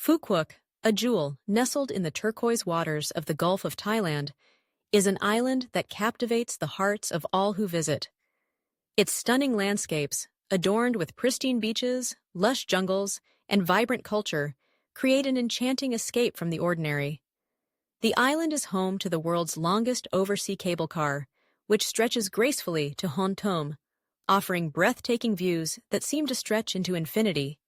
Phu Quoc, a jewel nestled in the turquoise waters of the Gulf of Thailand, is an island that captivates the hearts of all who visit. Its stunning landscapes, adorned with pristine beaches, lush jungles, and vibrant culture, create an enchanting escape from the ordinary. The island is home to the world's longest oversea cable car, which stretches gracefully to Hon Tom, offering breathtaking views that seem to stretch into infinity.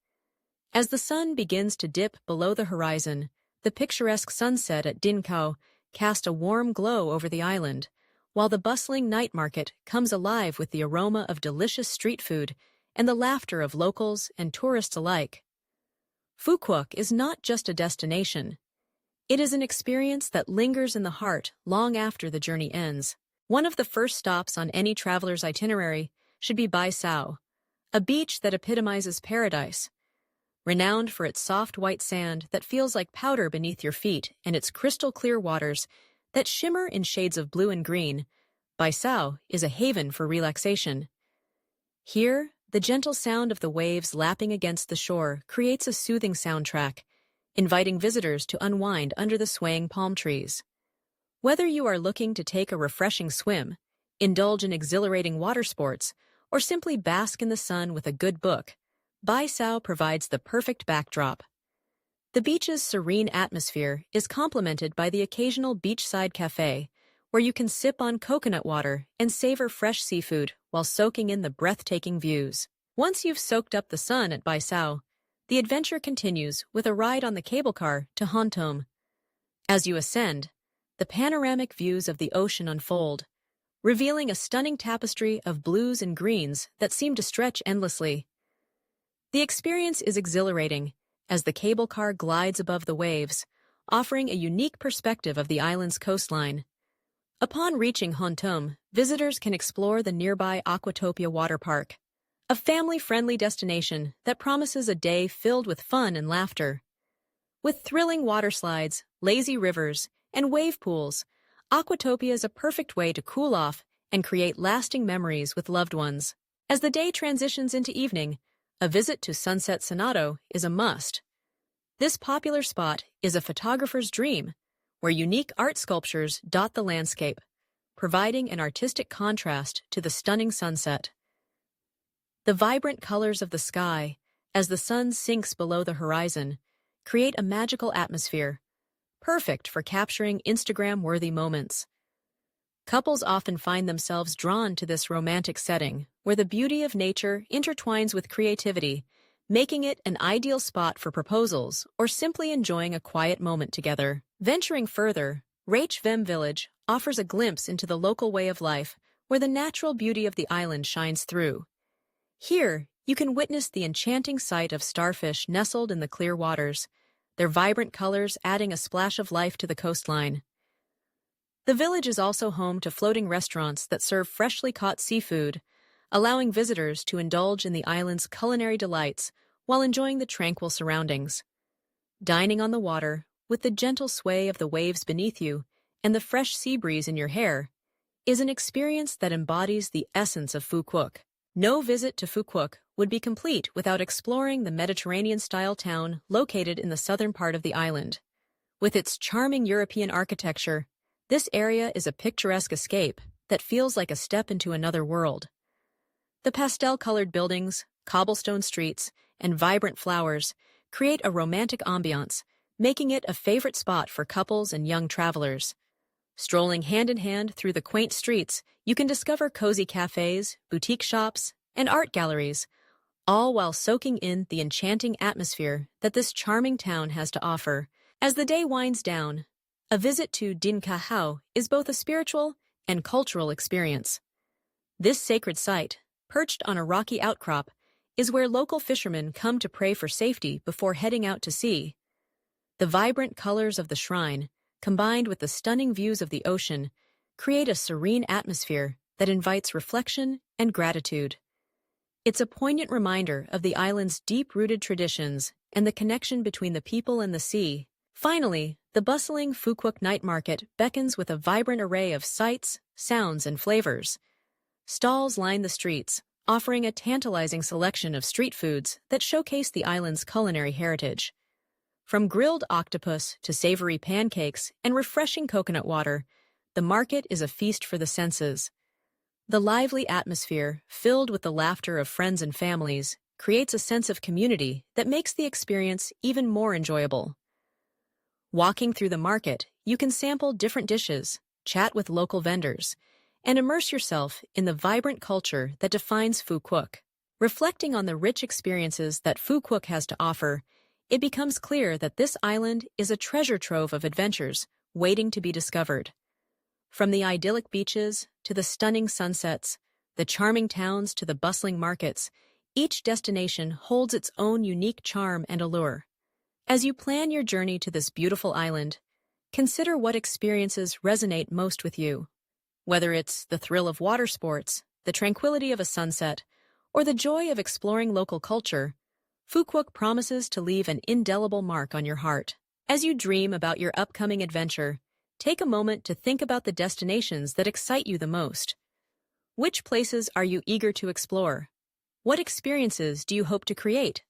As the sun begins to dip below the horizon, the picturesque sunset at Din Khao casts a warm glow over the island, while the bustling night market comes alive with the aroma of delicious street food and the laughter of locals and tourists alike. Phu Quoc is not just a destination. It is an experience that lingers in the heart long after the journey ends. One of the first stops on any traveler's itinerary should be Bai Sao, a beach that epitomizes paradise. Renowned for its soft white sand that feels like powder beneath your feet and its crystal-clear waters that shimmer in shades of blue and green, Bai Sao is a haven for relaxation. Here, the gentle sound of the waves lapping against the shore creates a soothing soundtrack, inviting visitors to unwind under the swaying palm trees. Whether you are looking to take a refreshing swim, indulge in exhilarating water sports, or simply bask in the sun with a good book, Bai Sao provides the perfect backdrop. The beach's serene atmosphere is complemented by the occasional beachside cafe, where you can sip on coconut water and savor fresh seafood while soaking in the breathtaking views. Once you've soaked up the sun at Bai Sao, the adventure continues with a ride on the cable car to Hon Tom. As you ascend, the panoramic views of the ocean unfold, revealing a stunning tapestry of blues and greens that seem to stretch endlessly. The experience is exhilarating as the cable car glides above the waves, offering a unique perspective of the island's coastline. Upon reaching Hon Tom, visitors can explore the nearby Aquatopia water park, a family-friendly destination that promises a day filled with fun and laughter. With thrilling water slides, lazy rivers, and wave pools, Aquatopia is a perfect way to cool off and create lasting memories with loved ones. As the day transitions into evening, a visit to Sunset Sonato is a must. This popular spot is a photographer's dream, where unique art sculptures dot the landscape, providing an artistic contrast to the stunning sunset. The vibrant colors of the sky, as the sun sinks below the horizon, create a magical atmosphere, perfect for capturing Instagram-worthy moments. Couples often find themselves drawn to this romantic setting, where the beauty of nature intertwines with creativity, making it an ideal spot for proposals or simply enjoying a quiet moment together. Venturing further, Rach Vem Village offers a glimpse into the local way of life, where the natural beauty of the island shines through. Here, you can witness the enchanting sight of starfish nestled in the clear waters, their vibrant colors adding a splash of life to the coastline. The village is also home to floating restaurants that serve freshly caught seafood, allowing visitors to indulge in the island's culinary delights while enjoying the tranquil surroundings. Dining on the water, with the gentle sway of the waves beneath you and the fresh sea breeze in your hair, is an experience that embodies the essence of Phu Quoc. No visit to Phu Quoc would be complete without exploring the Mediterranean-style town located in the southern part of the island. With its charming European architecture, this area is a picturesque escape that feels like a step into another world. The pastel-colored buildings, cobblestone streets, and vibrant flowers create a romantic ambiance, making it a favorite spot for couples and young travelers. Strolling hand-in-hand through the quaint streets, you can discover cozy cafes, boutique shops, and art galleries, all while soaking in the enchanting atmosphere that this charming town has to offer. As the day winds down, a visit to Din Khao is both a spiritual and cultural experience. This sacred site, perched on a rocky outcrop, is where local fishermen come to pray for safety before heading out to sea. The vibrant colors of the shrine, combined with the stunning views of the ocean, create a serene atmosphere that invites reflection and gratitude. It's a poignant reminder of the island's deep-rooted traditions and the connection between the people and the sea. Finally, the bustling Phu Quoc night market beckons with a vibrant array of sights, sounds, and flavors. Stalls line the streets, offering a tantalizing selection of street foods that showcase the island's culinary heritage. From grilled octopus to savory pancakes and refreshing coconut water, the market is a feast for the senses. The lively atmosphere, filled with the laughter of friends and families, creates a sense of community that makes the experience even more enjoyable. Walking through the market, you can sample different dishes, chat with local vendors, and immerse yourself in the vibrant culture that defines Phu Quoc. Reflecting on the rich experiences that Phu Quoc has to offer, it becomes clear that this island is a treasure trove of adventures waiting to be discovered. From the idyllic beaches to the stunning sunsets, the charming towns to the bustling markets, each destination holds its own unique charm and allure. As you plan your journey to this beautiful island, consider what experiences resonate most with you. Whether it's the thrill of water sports, the tranquility of a sunset, or the joy of exploring local culture, Phu Quoc promises to leave an indelible mark on your heart. As you dream about your upcoming adventure, take a moment to think about the destinations that excite you the most. Which places are you eager to explore? What experiences do you hope to create?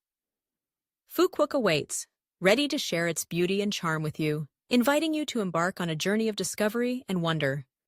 Phu Quoc awaits, ready to share its beauty and charm with you, inviting you to embark on a journey of discovery and wonder.